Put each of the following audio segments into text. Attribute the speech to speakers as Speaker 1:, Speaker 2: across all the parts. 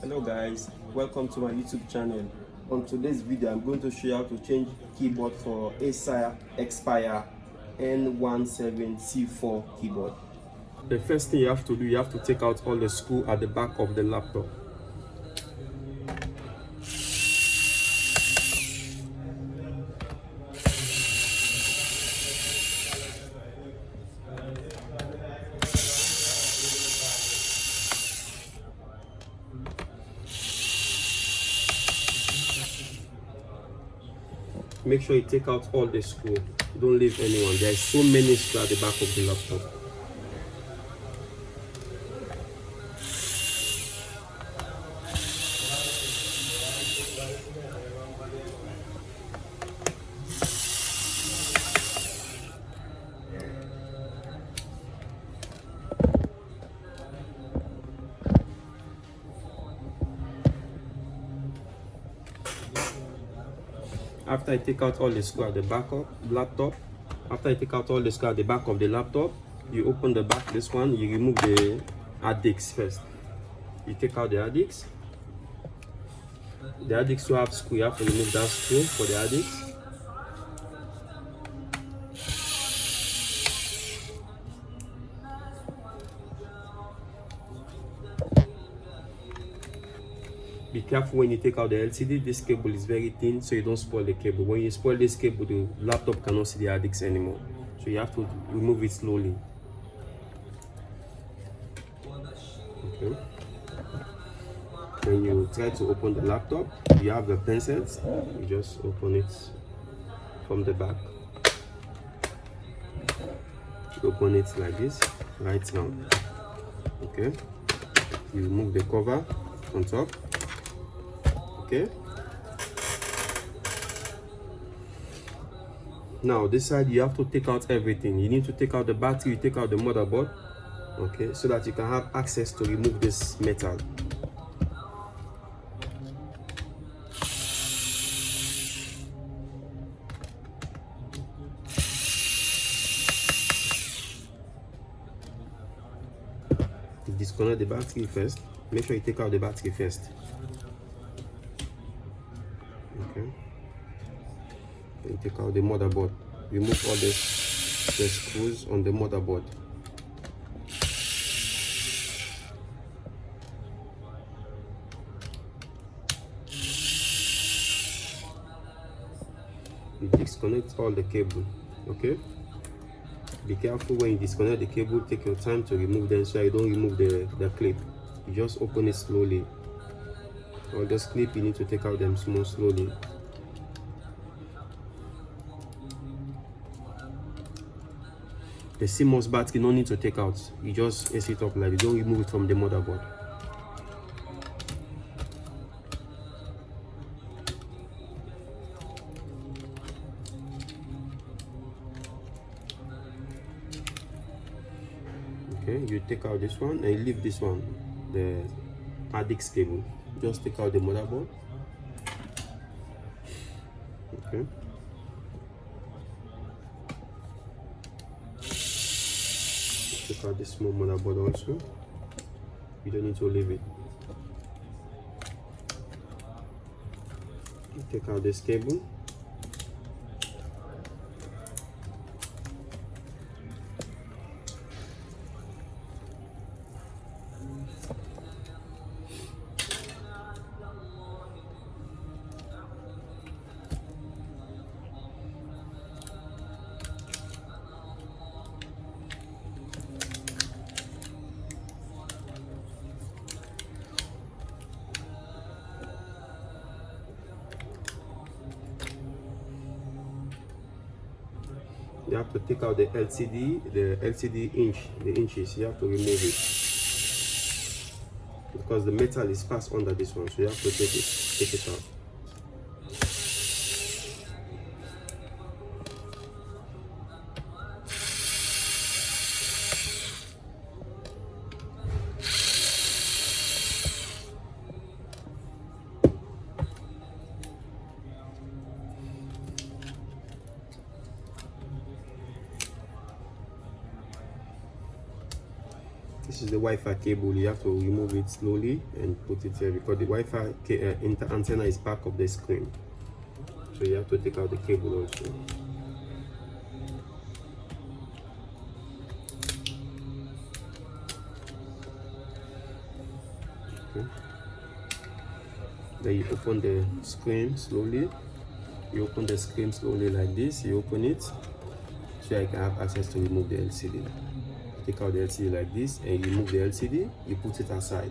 Speaker 1: Hello guys, welcome to my YouTube channel. On today's video I'm going to show you how to change keyboard for Acer Expire N17C4 keyboard. The first thing you have to do, you have to take out all the screw at the back of the laptop. Make sure you take out all the screw. Don't leave anyone. There are so many screws at the back of the laptop. After I take out all the screws at the back of the laptop, you open the back, this one, you remove the hard disc first. You take out the hard disc. The hard disc to have screw, you have to remove that screw for the hard disc. Be careful when you take out the LCD. This cable is very thin, so you don't spoil the cable. When you spoil this cable, the laptop cannot see the hard disk anymore. So you have to remove it slowly. Okay. When you try to open the laptop, you have the pincers. You just open it from the back. You open it like this, right round. Okay. You remove the cover on top. Okay. Now this side you have to take out everything. You need to take out the battery, you take out the motherboard, okay, so that you can have access to remove this metal. You disconnect the battery first. Make sure you take out the battery first. Okay. Then take out the motherboard. Remove all the screws on the motherboard. You disconnect all the cable. Okay. Be careful when you disconnect the cable. Take your time to remove them so you don't remove the clip. You just open it slowly. All those clips you need to take out them slowly. The CMOS battery no need to take out. You just ace it up like you don't remove it from the motherboard. Okay, you take out this one and you leave this one, the hard disk cable. Just take out the motherboard. Okay. Take out this small motherboard also. You don't need to leave it. Take out this cable. You have to take out the LCD, the inches, you have to remove it. Because the metal is passed under this one, so you have to take it out. This is the Wi-Fi cable. You have to remove it slowly and put it here because the Wi-Fi antenna is back of the screen. So you have to take out the cable also. Okay. Then you open the screen slowly. You open the screen slowly like this. You open it so I can have access to remove the LCD. Take out the LCD like this and you remove the LCD. You put it aside.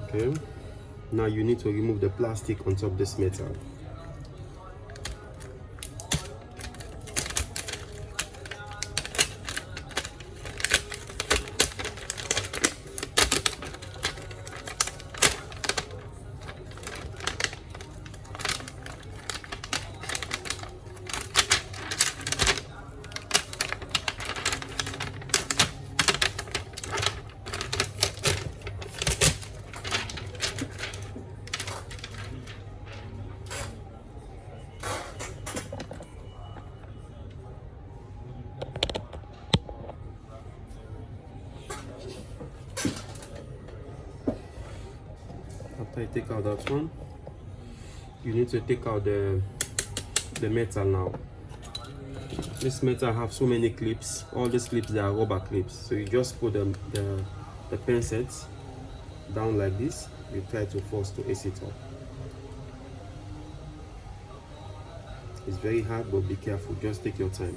Speaker 1: Okay. Now you need to remove the plastic on top of this metal. After you take out that one, you need to take out the metal now. This metal have so many clips. All these clips, they are rubber clips. So you just put the pen sets down like this. You try to force to ace it up. It's very hard, but be careful. Just take your time.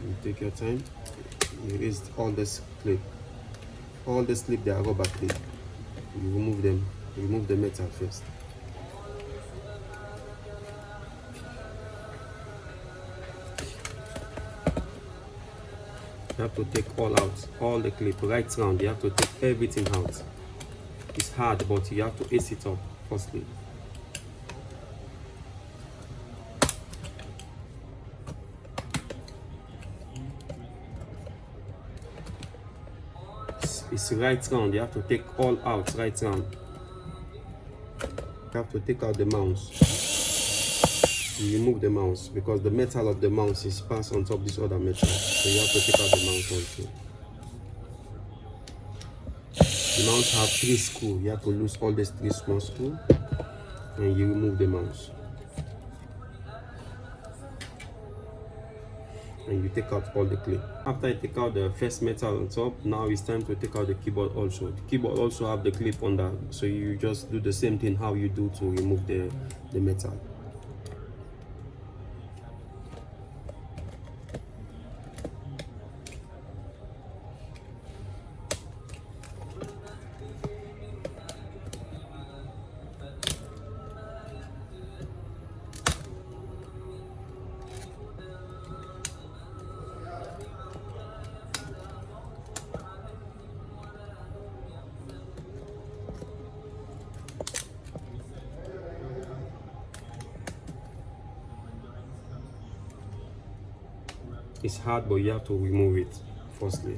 Speaker 1: You take your time. You erase all this clip. All this clip, they are rubber clip. You remove them. You remove the metal first. You have to take all out, all the clip right round. You have to take everything out. It's hard, but you have to ace it up firstly. It's right round. You have to take all out right round. You have to take out the mouse. You remove the mouse because the metal of the mouse is passed on top of this other metal. So you have to take out the mouse also. The mouse have 3 screws. You have to lose all these 3 small screws and you remove the mouse. And you take out all the clip. After you take out the first metal on top, now it's time to take out the keyboard also. The keyboard also have the clip on that, so you just do the same thing how you do to remove the metal. It's hard, but you have to remove it firstly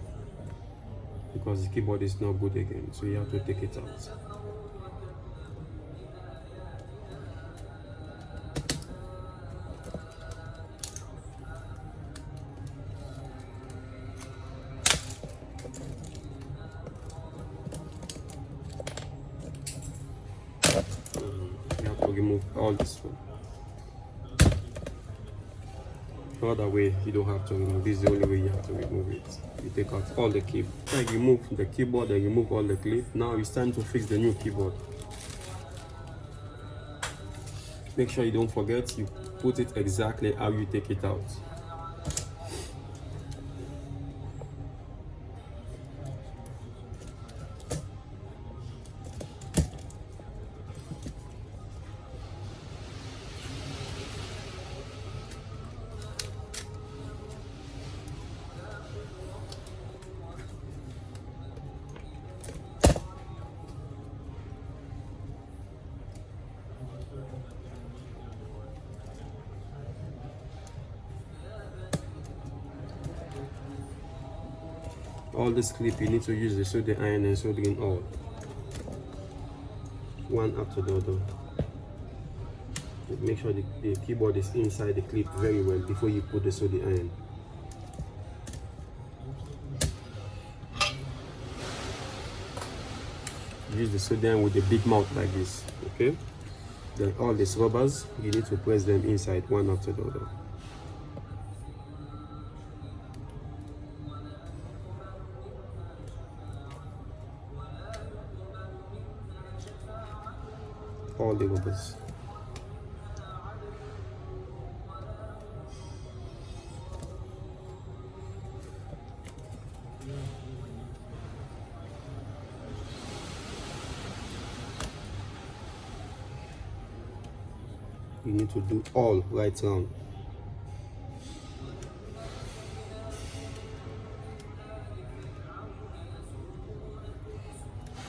Speaker 1: because the keyboard is not good again, so you have to take it out. You have to remove all this one. No other way, you don't have to remove. This is the only way you have to remove it. You take out all the clip. Like you remove the keyboard and remove all the clip. Now it's time to fix the new keyboard. Make sure you don't forget, you put it exactly how you take it out. All this clip, you need to use the soldering iron and soldering all, one after the other. Make sure the keyboard is inside the clip very well before you put the soldering iron. Use the soldering with the big mouth like this, okay? Then all these rubbers, you need to press them inside one after the other. All the rubbers. You need to do all right round.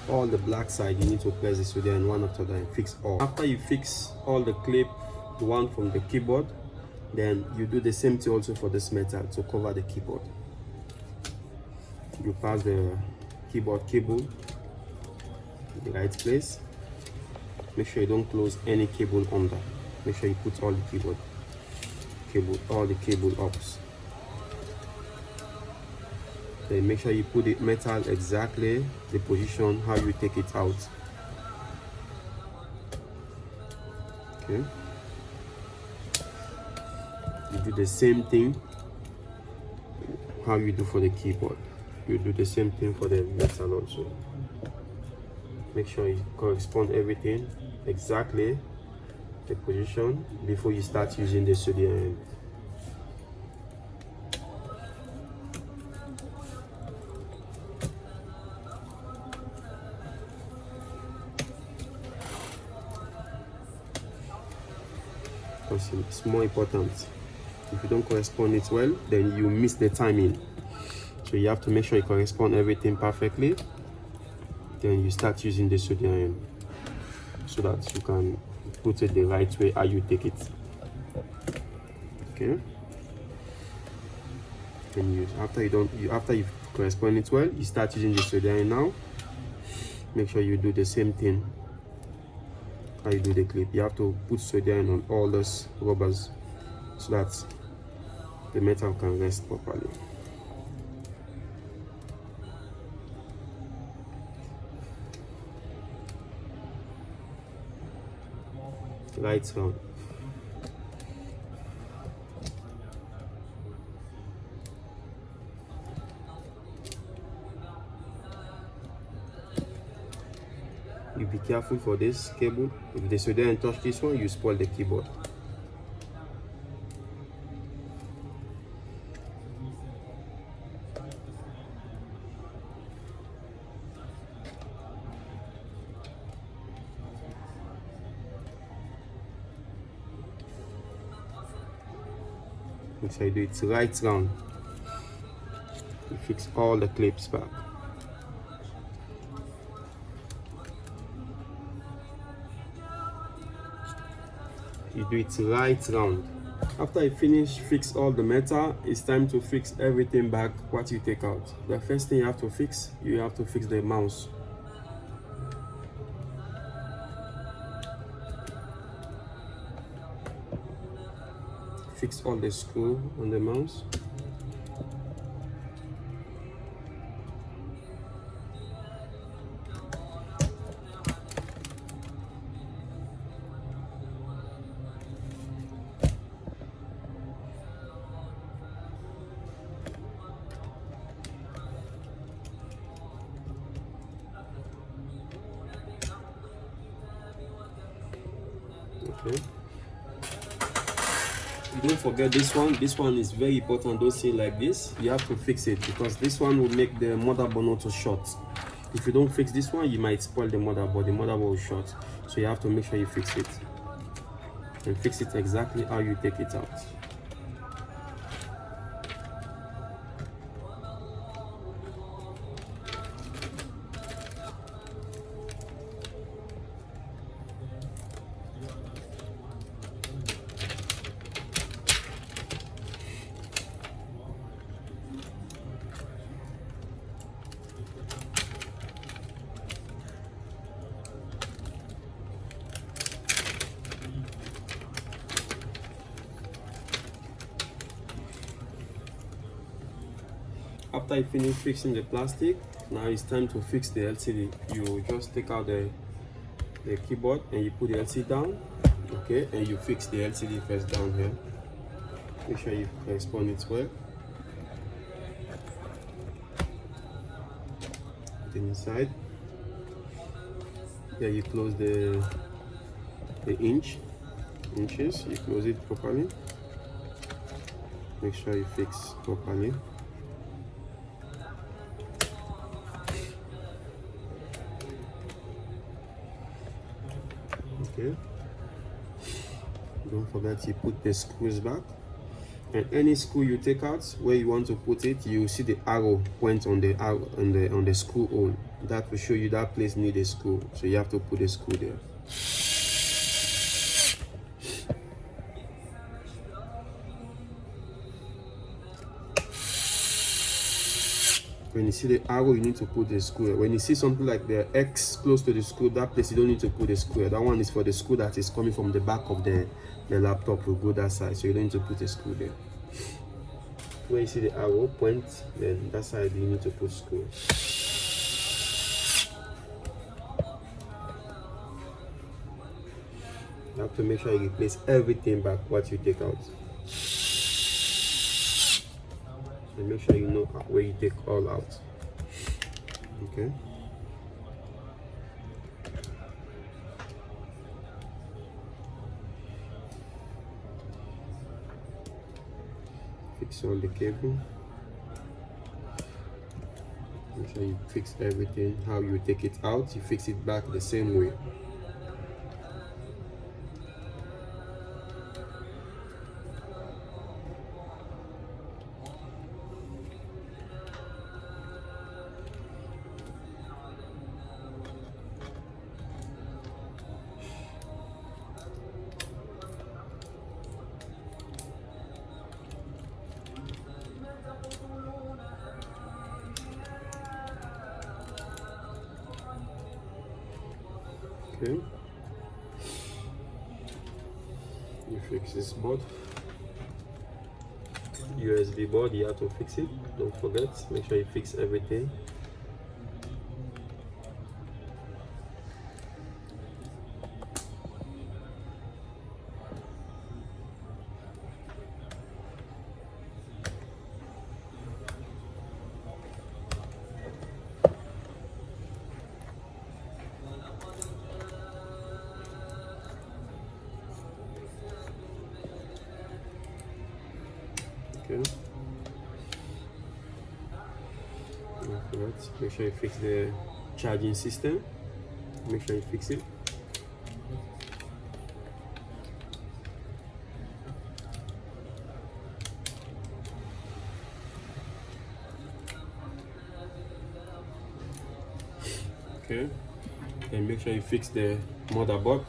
Speaker 1: All the black side, you need to press this with and one after that and fix all. After you fix all the clip, the one from the keyboard, then you do the same thing also for this metal to cover the keyboard. You pass the keyboard cable in the right place. Make sure you don't close any cable under. Make sure you put all the keyboard cable, all the cable ups. Then make sure you put the metal exactly the position how you take it out. Okay. You do the same thing how you do for the keyboard. You do the same thing for the metal also. Make sure you correspond everything exactly the position before you start using the soldering iron. Because it's more important. If you don't correspond it well, then you miss the timing. So you have to make sure you correspond everything perfectly. Then you start using the soldering iron so that you can put it the right way how you take it. Okay. And after you correspond it well, you start using the soldering iron now. Make sure you do the same thing how you do the clip. You have to put soldering on all those rubbers so that the metal can rest properly. Right round. You be careful for this cable. If the solder touch this one, you spoil the keyboard. So I do it right round. You fix all the clips back. You do it right round. After you fix all the metal, it's time to fix everything back what you take out. The first thing you have to fix the mouse. Fix all the screw on the mouse. Okay. Don't forget this one. This one is very important. Don't say like this. You have to fix it because this one will make the motherboard not to short. If you don't fix this one, you might spoil the motherboard. The motherboard will short. So you have to make sure you fix it. And fix it exactly how you take it out. After you finish fixing the plastic, now it's time to fix the LCD. You just take out the keyboard and you put the LCD down, okay, and you fix the LCD first down here. Make sure you expand it well. Put it inside. Here you close the inches. You close it properly. Make sure you fix properly. Okay. Don't forget you put the screws back. And any screw you take out, where you want to put it, you see the arrow point on the screw hole. That will show you that place need a screw. So you have to put a screw there. When you see the arrow, you need to put the screw. When you see something like the X close to the screw, that place you don't need to put the screw. That one is for the screw that is coming from the back of the laptop. Will go that side, so you don't need to put a screw there. When you see the arrow point, then that side you need to put screw. You have to make sure you replace everything back what you take out. And make sure you know where you take all out. Okay. Fix all the cable. Make sure you fix everything. How you take it out, you fix it back the same way. Okay, you fix this board, USB board, you have to fix it, don't forget, make sure you fix everything. Okay. Right. Make sure you fix the charging system. Make sure you fix it. Okay. And make sure you fix the motherboard.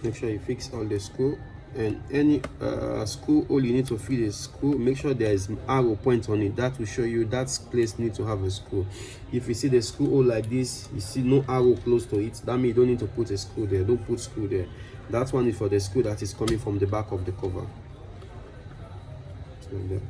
Speaker 1: Make sure you fix all the screw, and any screw hole you need to fit a screw, make sure there is arrow point on it. That will show you that place need to have a screw. If you see the screw hole like this, you see no arrow close to it, that means you don't need to put a screw there. Don't put screw there. That one is for the screw that is coming from the back of the cover. Like that.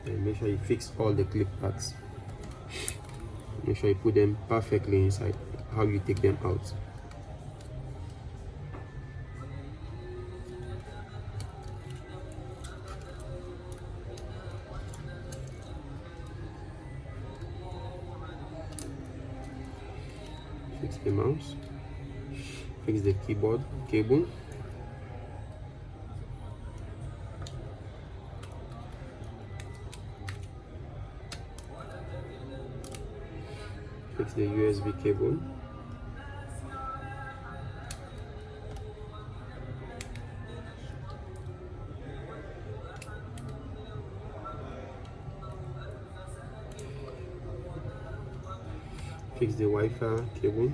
Speaker 1: And make sure you fix all the clip parts. Make sure you put them perfectly inside. How you take them out. Fix the mouse. Fix the keyboard cable. Fix the USB cable. Fix the Wi-Fi cable.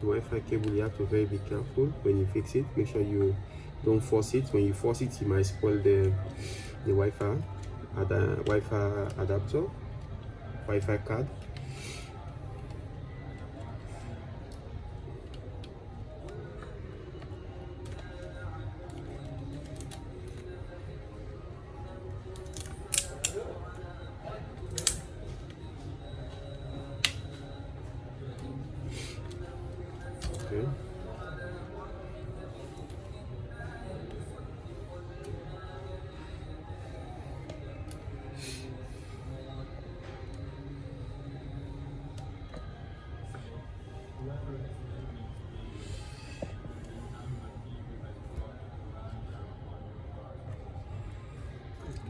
Speaker 1: The Wi-Fi cable, you have to be careful when you fix it. Make sure you don't force it. When you force it, you might spoil the Wi-Fi adapter, Wi-Fi card. Okay.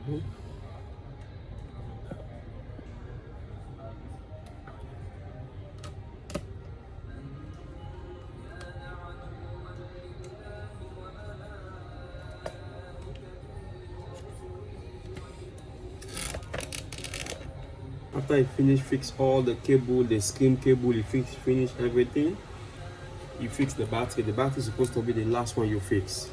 Speaker 1: Okay. After you fix all the cable, the screen cable, you finish everything. You fix the battery. The battery is supposed to be the last one you fix.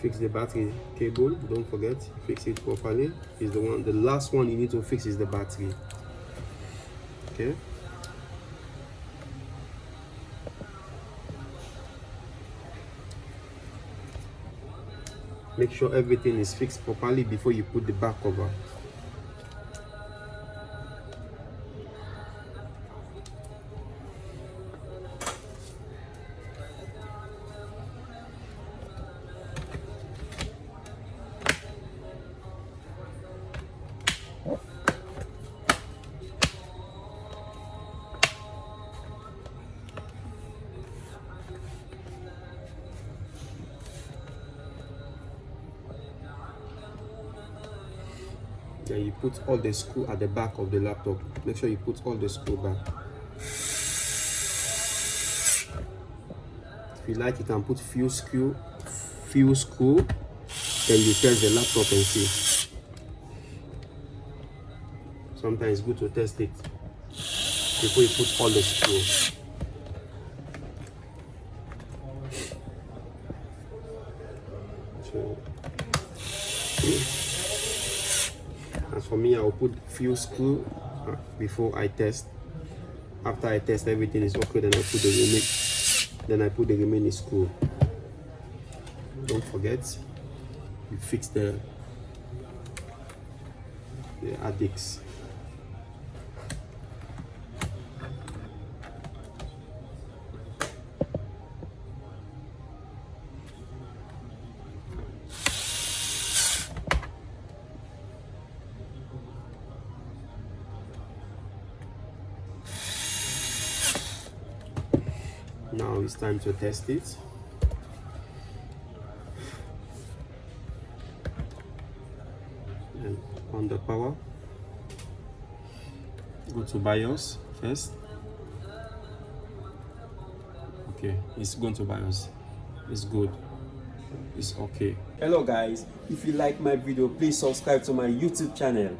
Speaker 1: Fix the battery cable, don't forget, fix it properly. Is the last one you need to fix is the battery. Okay. Make sure everything is fixed properly before you put the back cover. Then you put all the screw at the back of the laptop. Make sure you put all the screw back. If you like, you can put few screw, then you test the laptop and see. Sometimes it's good to test it before you put all the screw. So, as for me, I will put few screw before I test. After I test everything is okay, then I put the remaining screw. Don't forget, you fix the addicts. Now it's time to test it. And on the power, go to BIOS first. Okay, it's going to BIOS. It's good. It's okay.
Speaker 2: Hello guys, if you like my video, please subscribe to my YouTube channel.